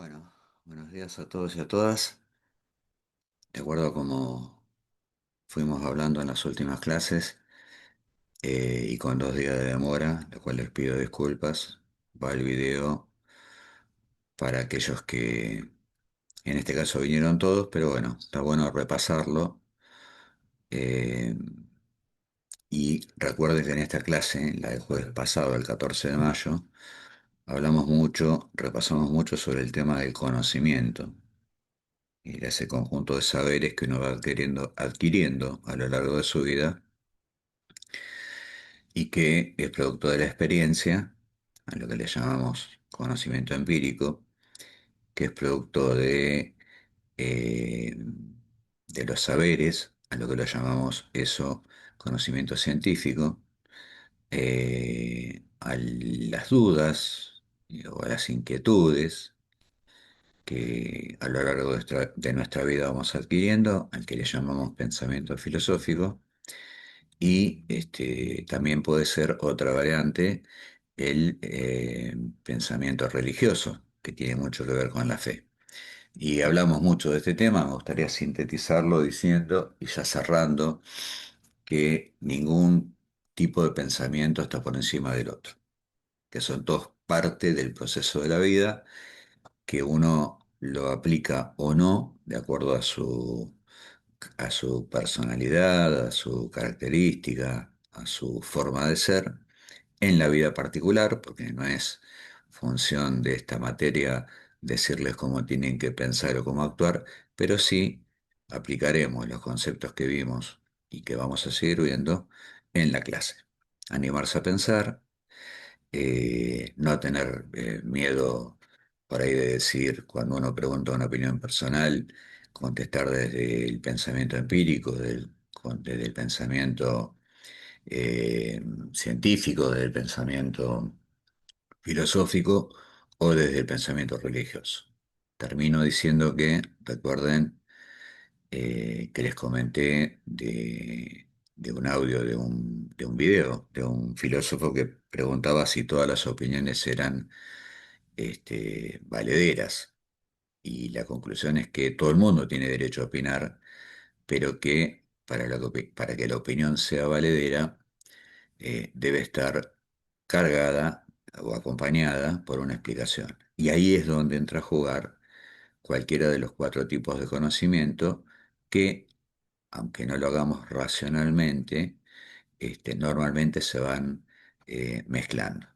Bueno, buenos días a todos y a todas. De acuerdo a como fuimos hablando en las últimas clases, y con 2 días de demora, lo cual les pido disculpas, va el video para aquellos que en este caso vinieron todos, pero bueno, está bueno repasarlo. eh, y recuerden que en esta clase, la del jueves pasado, el 14 de mayo, hablamos mucho, repasamos mucho sobre el tema del conocimiento y ese conjunto de saberes que uno va adquiriendo a lo largo de su vida y que es producto de la experiencia, a lo que le llamamos conocimiento empírico, que es producto eh, de los saberes, a lo que lo llamamos eso conocimiento científico, a las dudas o a las inquietudes que a lo largo de nuestra vida vamos adquiriendo, al que le llamamos pensamiento filosófico. Y también puede ser otra variante, el pensamiento religioso, que tiene mucho que ver con la fe. Y hablamos mucho de este tema, me gustaría sintetizarlo diciendo, y ya cerrando, que ningún tipo de pensamiento está por encima del otro, que son todos parte del proceso de la vida, que uno lo aplica o no, de acuerdo a su personalidad, a su característica, a su forma de ser, en la vida particular, porque no es función de esta materia decirles cómo tienen que pensar o cómo actuar, pero sí aplicaremos los conceptos que vimos y que vamos a seguir viendo en la clase. Animarse a pensar, no tener miedo por ahí de decir, cuando uno pregunta una opinión personal, contestar desde el pensamiento empírico, desde el pensamiento eh, científico, desde el pensamiento filosófico o desde el pensamiento religioso. Termino diciendo que, recuerden, que les comenté de un audio, de un video, de un filósofo que preguntaba si todas las opiniones eran valederas. Y la conclusión es que todo el mundo tiene derecho a opinar, pero que para que la opinión sea valedera, debe estar cargada o acompañada por una explicación. Y ahí es donde entra a jugar cualquiera de los cuatro tipos de conocimiento que, aunque no lo hagamos racionalmente, normalmente se van mezclando.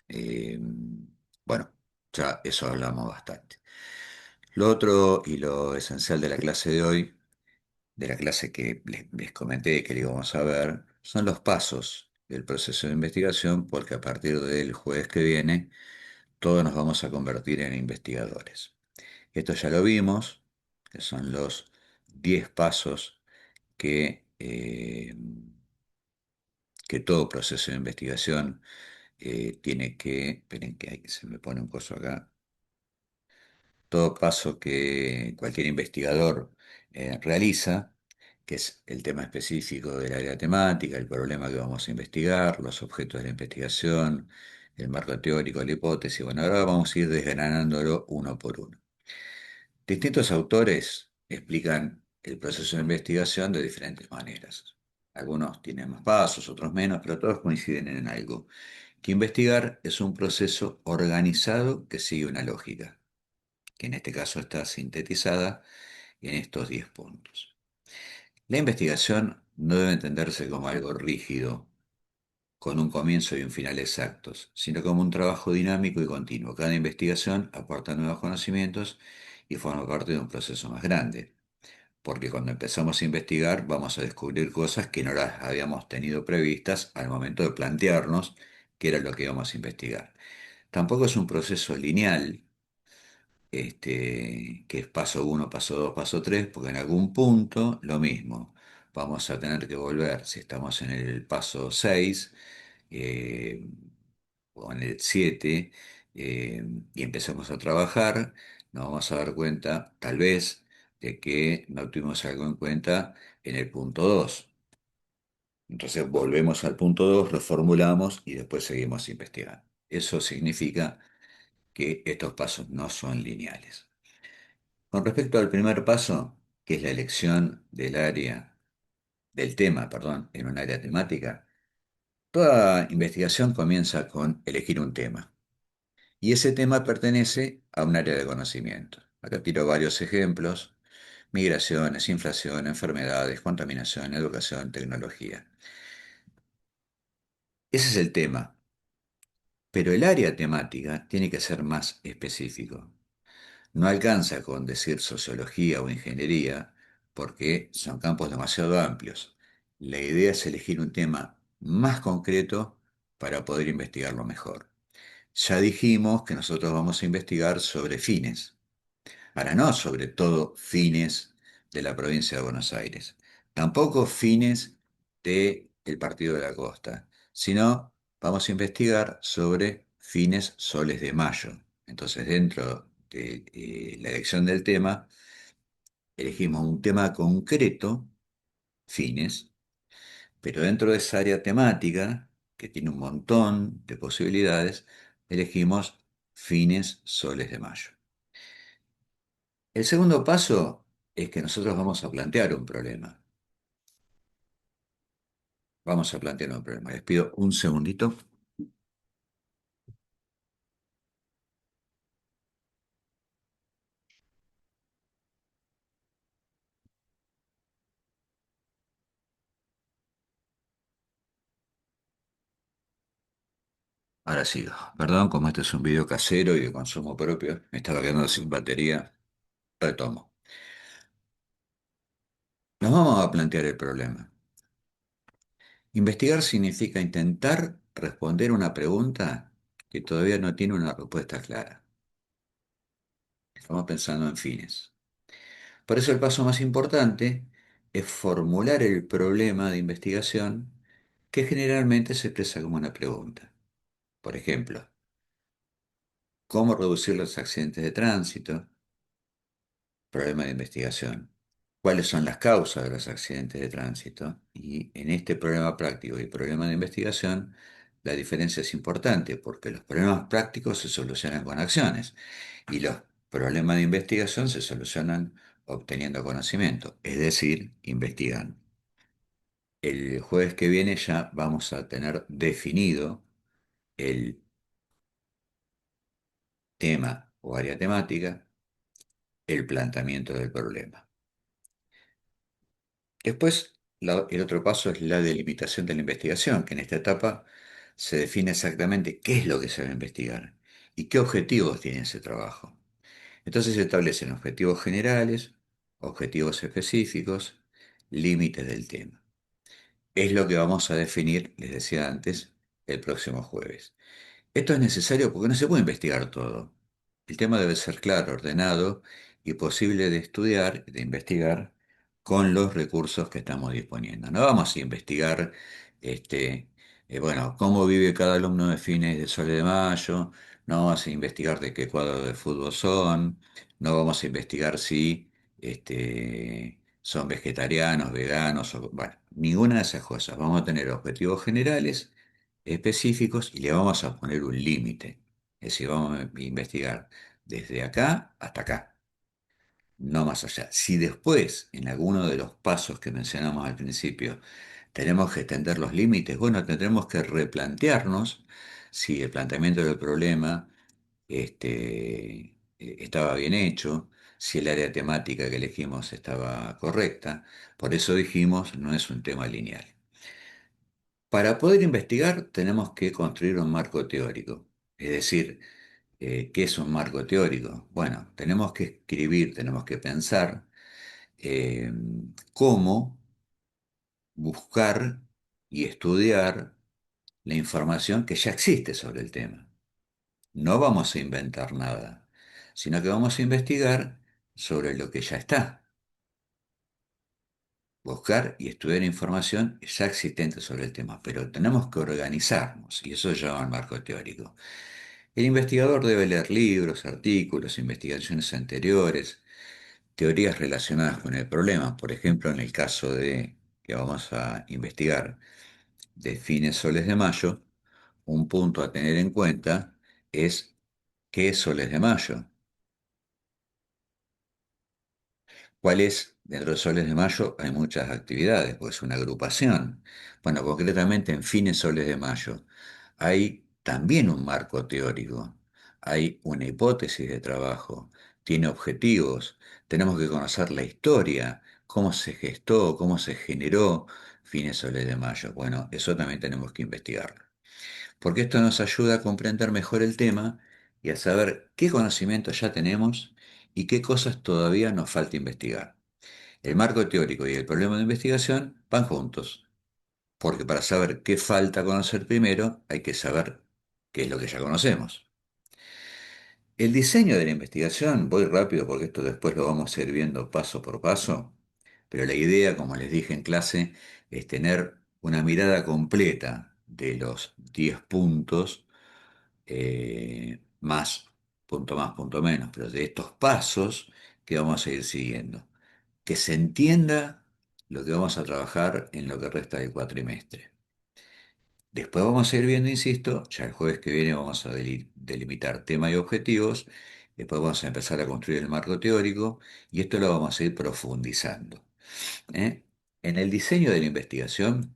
Eh, bueno, ya eso hablamos bastante. Lo otro y lo esencial de la clase de hoy, de la clase que les comenté que le íbamos a ver, son los pasos del proceso de investigación, porque a partir del jueves que viene, todos nos vamos a convertir en investigadores. Esto ya lo vimos, que son los 10 pasos que todo proceso de investigación tiene que, esperen que se me pone un coso acá, todo paso que cualquier investigador realiza, que es el tema específico del área temática, el problema que vamos a investigar, los objetos de la investigación, el marco teórico, la hipótesis. Bueno, ahora vamos a ir desgranándolo uno por uno. Distintos autores explican el proceso de investigación de diferentes maneras. Algunos tienen más pasos, otros menos, pero todos coinciden en algo, que investigar es un proceso organizado que sigue una lógica, que en este caso está sintetizada en estos 10 puntos. La investigación no debe entenderse como algo rígido, con un comienzo y un final exactos, sino como un trabajo dinámico y continuo. Cada investigación aporta nuevos conocimientos y forma parte de un proceso más grande, porque cuando empezamos a investigar vamos a descubrir cosas que no las habíamos tenido previstas al momento de plantearnos qué era lo que íbamos a investigar. Tampoco es un proceso lineal, que es paso uno, paso 2, paso 3, porque en algún punto lo mismo. Vamos a tener que volver, si estamos en el paso 6 eh, o en el 7, y empezamos a trabajar, nos vamos a dar cuenta, tal vez, de que no tuvimos algo en cuenta en el punto 2. Entonces volvemos al punto 2, lo formulamos y después seguimos investigando. Eso significa que estos pasos no son lineales. Con respecto al primer paso, que es la elección del tema, perdón, en un área temática, toda investigación comienza con elegir un tema. Y ese tema pertenece a un área de conocimiento. Acá tiro varios ejemplos: migraciones, inflación, enfermedades, contaminación, educación, tecnología. Ese es el tema, pero el área temática tiene que ser más específico. No alcanza con decir sociología o ingeniería, porque son campos demasiado amplios. La idea es elegir un tema más concreto para poder investigarlo mejor. Ya dijimos que nosotros vamos a investigar sobre fines. Ahora, no sobre todo fines de la provincia de Buenos Aires, tampoco fines del Partido de la Costa, sino vamos a investigar sobre fines soles de Mayo. Entonces, dentro de la elección del tema, elegimos un tema concreto, fines, pero dentro de esa área temática, que tiene un montón de posibilidades, elegimos fines soles de Mayo. El segundo paso es que nosotros vamos a plantear un problema. Vamos a plantear un problema. Les pido un segundito. Ahora sigo. Perdón, como este es un video casero y de consumo propio, me estaba quedando sin batería. Retomo. Nos vamos a plantear el problema. Investigar significa intentar responder una pregunta que todavía no tiene una respuesta clara. Estamos pensando en fines. Por eso el paso más importante es formular el problema de investigación, que generalmente se expresa como una pregunta. Por ejemplo, ¿cómo reducir los accidentes de tránsito? Problema de investigación. ¿Cuáles son las causas de los accidentes de tránsito? Y en este problema práctico y problema de investigación, la diferencia es importante, porque los problemas prácticos se solucionan con acciones y los problemas de investigación se solucionan obteniendo conocimiento, es decir, investigando. El jueves que viene ya vamos a tener definido el tema o área temática, el planteamiento del problema. Después, el otro paso es la delimitación de la investigación, que en esta etapa se define exactamente qué es lo que se va a investigar y qué objetivos tiene ese trabajo. Entonces se establecen objetivos generales, objetivos específicos, límites del tema. Es lo que vamos a definir, les decía antes, el próximo jueves. Esto es necesario porque no se puede investigar todo. El tema debe ser claro, ordenado y posible de estudiar, de investigar con los recursos que estamos disponiendo. No vamos a investigar, bueno, cómo vive cada alumno de fines de Sol de Mayo, no vamos a investigar de qué cuadro de fútbol son, no vamos a investigar si son vegetarianos, veganos, o, bueno, ninguna de esas cosas. Vamos a tener objetivos generales específicos y le vamos a poner un límite. Es decir, vamos a investigar desde acá hasta acá, no más allá. Si después, en alguno de los pasos que mencionamos al principio, tenemos que extender los límites, bueno, tendremos que replantearnos si el planteamiento del problema estaba bien hecho, si el área temática que elegimos estaba correcta. Por eso dijimos, no es un tema lineal. Para poder investigar tenemos que construir un marco teórico. Es decir, ¿qué es un marco teórico? Bueno, tenemos que escribir, tenemos que pensar eh, cómo buscar y estudiar la información que ya existe sobre el tema. No vamos a inventar nada, sino que vamos a investigar sobre lo que ya está. Buscar y estudiar información ya existente sobre el tema, pero tenemos que organizarnos y eso lleva al marco teórico. El investigador debe leer libros, artículos, investigaciones anteriores, teorías relacionadas con el problema. Por ejemplo, en el caso de que vamos a investigar de fines soles de mayo, un punto a tener en cuenta es ¿Qué es Soles de Mayo? ¿Cuál es? Dentro de Soles de Mayo hay muchas actividades, pues es una agrupación. Bueno, concretamente en Fines Soles de Mayo hay también un marco teórico, hay una hipótesis de trabajo, tiene objetivos, tenemos que conocer la historia, cómo se gestó, cómo se generó Fines Soles de Mayo. Bueno, eso también tenemos que investigarlo, porque esto nos ayuda a comprender mejor el tema y a saber qué conocimientos ya tenemos y qué cosas todavía nos falta investigar. El marco teórico y el problema de investigación van juntos, porque para saber qué falta conocer primero hay que saber qué es lo que ya conocemos. El diseño de la investigación, voy rápido porque esto después lo vamos a ir viendo paso por paso, pero la idea, como les dije en clase, es tener una mirada completa de los 10 puntos, más, punto menos, pero de estos pasos que vamos a ir siguiendo. Que se entienda lo que vamos a trabajar en lo que resta del cuatrimestre. Después vamos a ir viendo, insisto, ya el jueves que viene vamos a delimitar tema y objetivos, después vamos a empezar a construir el marco teórico y esto lo vamos a ir profundizando. ¿Eh? En el diseño de la investigación,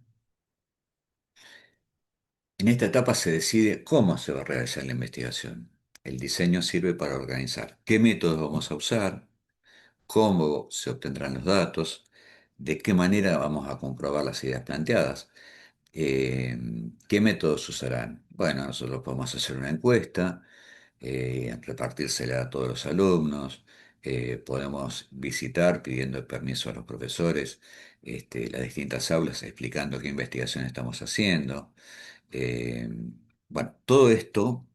en esta etapa se decide cómo se va a realizar la investigación. El diseño sirve para organizar qué métodos vamos a usar, cómo se obtendrán los datos, de qué manera vamos a comprobar las ideas planteadas. ¿Qué métodos usarán? Bueno, nosotros podemos hacer una encuesta, repartírsela a todos los alumnos, podemos visitar pidiendo permiso a los profesores, las distintas aulas explicando qué investigación estamos haciendo. Eh, bueno, todo esto,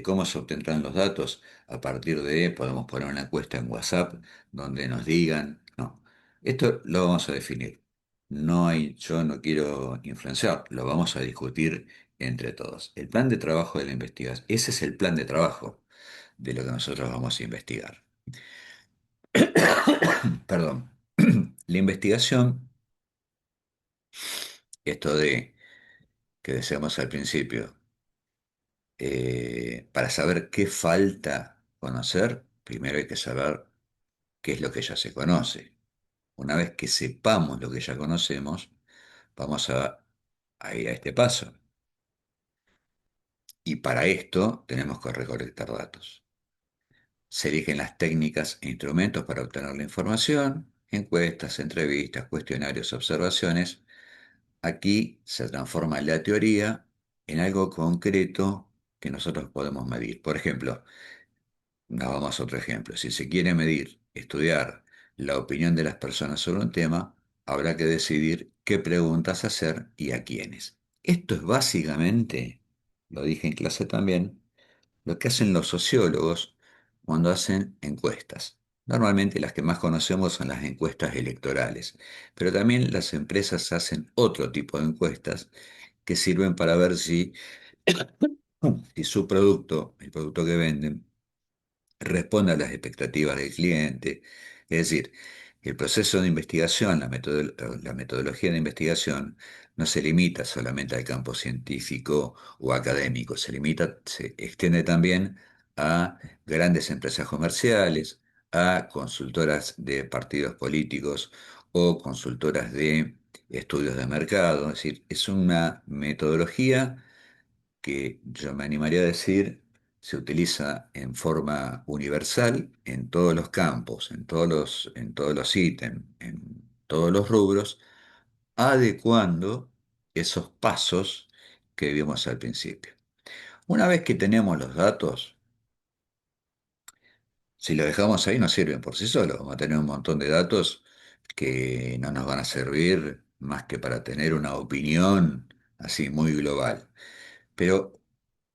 cómo se obtendrán los datos a partir de, podemos poner una encuesta en WhatsApp donde nos digan, no, esto lo vamos a definir. No hay, yo no quiero influenciar, lo vamos a discutir entre todos. El plan de trabajo de la investigación, ese es el plan de trabajo de lo que nosotros vamos a investigar. Perdón. La investigación, esto de que decíamos al principio, para saber qué falta conocer, primero hay que saber qué es lo que ya se conoce. Una vez que sepamos lo que ya conocemos, vamos a ir a este paso. Y para esto tenemos que recolectar datos. Se eligen las técnicas e instrumentos para obtener la información, encuestas, entrevistas, cuestionarios, observaciones. Aquí se transforma la teoría en algo concreto que nosotros podemos medir. Por ejemplo, nos vamos a otro ejemplo. Si se quiere medir, estudiar la opinión de las personas sobre un tema, habrá que decidir qué preguntas hacer y a quiénes. Esto es básicamente, lo dije en clase también, lo que hacen los sociólogos cuando hacen encuestas. Normalmente las que más conocemos son las encuestas electorales, pero también las empresas hacen otro tipo de encuestas que sirven para ver si su producto, el producto que venden, responde a las expectativas del cliente. Es decir, el proceso de investigación, la metodología de investigación, no se limita solamente al campo científico o académico, se extiende también a grandes empresas comerciales, a consultoras de partidos políticos o consultoras de estudios de mercado. Es decir, es una metodología que yo me animaría a decir se utiliza en forma universal en todos los campos, en todos los ítems, en todos los rubros, adecuando esos pasos que vimos al principio. Una vez que tenemos los datos, si los dejamos ahí no sirven por sí solos, vamos a tener un montón de datos que no nos van a servir más que para tener una opinión así muy global. Pero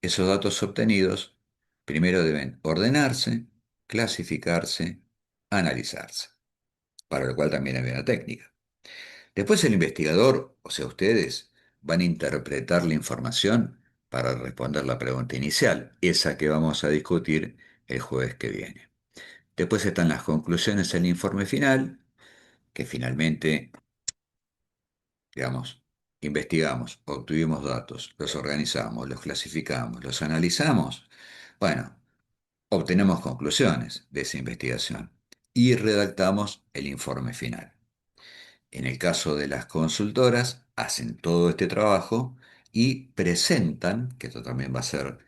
esos datos obtenidos primero deben ordenarse, clasificarse, analizarse, para lo cual también hay una técnica. Después el investigador, o sea, ustedes, van a interpretar la información para responder la pregunta inicial, esa que vamos a discutir el jueves que viene. Después están las conclusiones del informe final, que finalmente, digamos, investigamos, obtuvimos datos, los organizamos, los clasificamos, los analizamos. Bueno. obtenemos conclusiones de esa investigación y redactamos el informe final. En el caso de las consultoras, hacen todo este trabajo y presentan, que esto también va a ser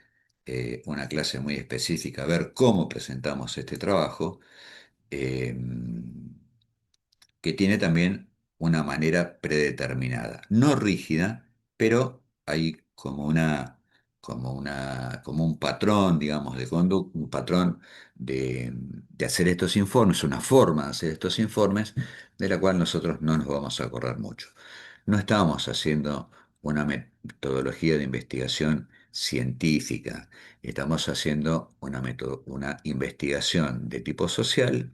una clase muy específica, ver cómo presentamos este trabajo, eh, que tiene también una manera predeterminada, no rígida, pero hay como un patrón, digamos, de conducta, un patrón de hacer estos informes, una forma de hacer estos informes, de la cual nosotros no nos vamos a acordar mucho. No estamos haciendo una metodología de investigación científica, estamos haciendo una investigación de tipo social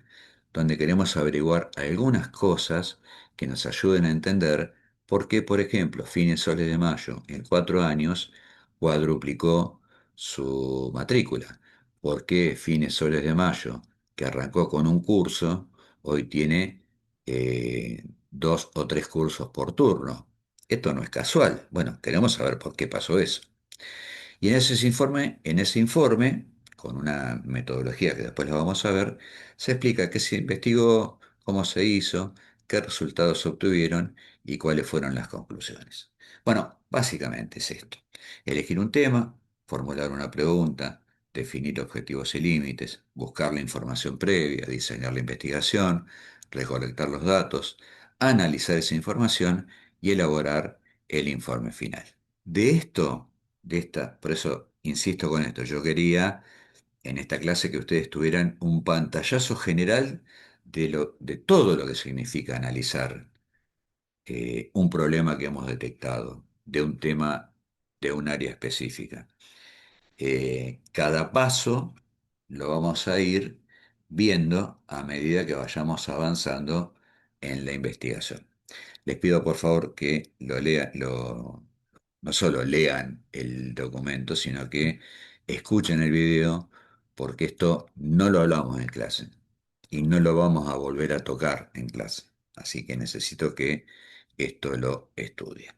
donde queremos averiguar algunas cosas que nos ayuden a entender por qué, por ejemplo, Fines Soles de Mayo en 4 años cuadruplicó su matrícula, por qué Fines Soles de Mayo, que arrancó con un curso, hoy tiene 2 o 3 cursos por turno. Esto no es casual. Bueno, queremos saber por qué pasó eso. Y en ese informe, con una metodología que después la vamos a ver, se explica qué se investigó, cómo se hizo, qué resultados se obtuvieron y cuáles fueron las conclusiones. Bueno, básicamente es esto. Elegir un tema, formular una pregunta, definir objetivos y límites, buscar la información previa, diseñar la investigación, recolectar los datos, analizar esa información y elaborar el informe final. De esto por eso insisto con esto, yo quería en esta clase que ustedes tuvieran un pantallazo general de todo lo que significa analizar un problema que hemos detectado, de un tema, de un área específica. Cada paso lo vamos a ir viendo a medida que vayamos avanzando en la investigación. Les pido por favor que no solo lean el documento, sino que escuchen el video, porque esto no lo hablamos en clase y no lo vamos a volver a tocar en clase. Así que necesito que esto lo estudien.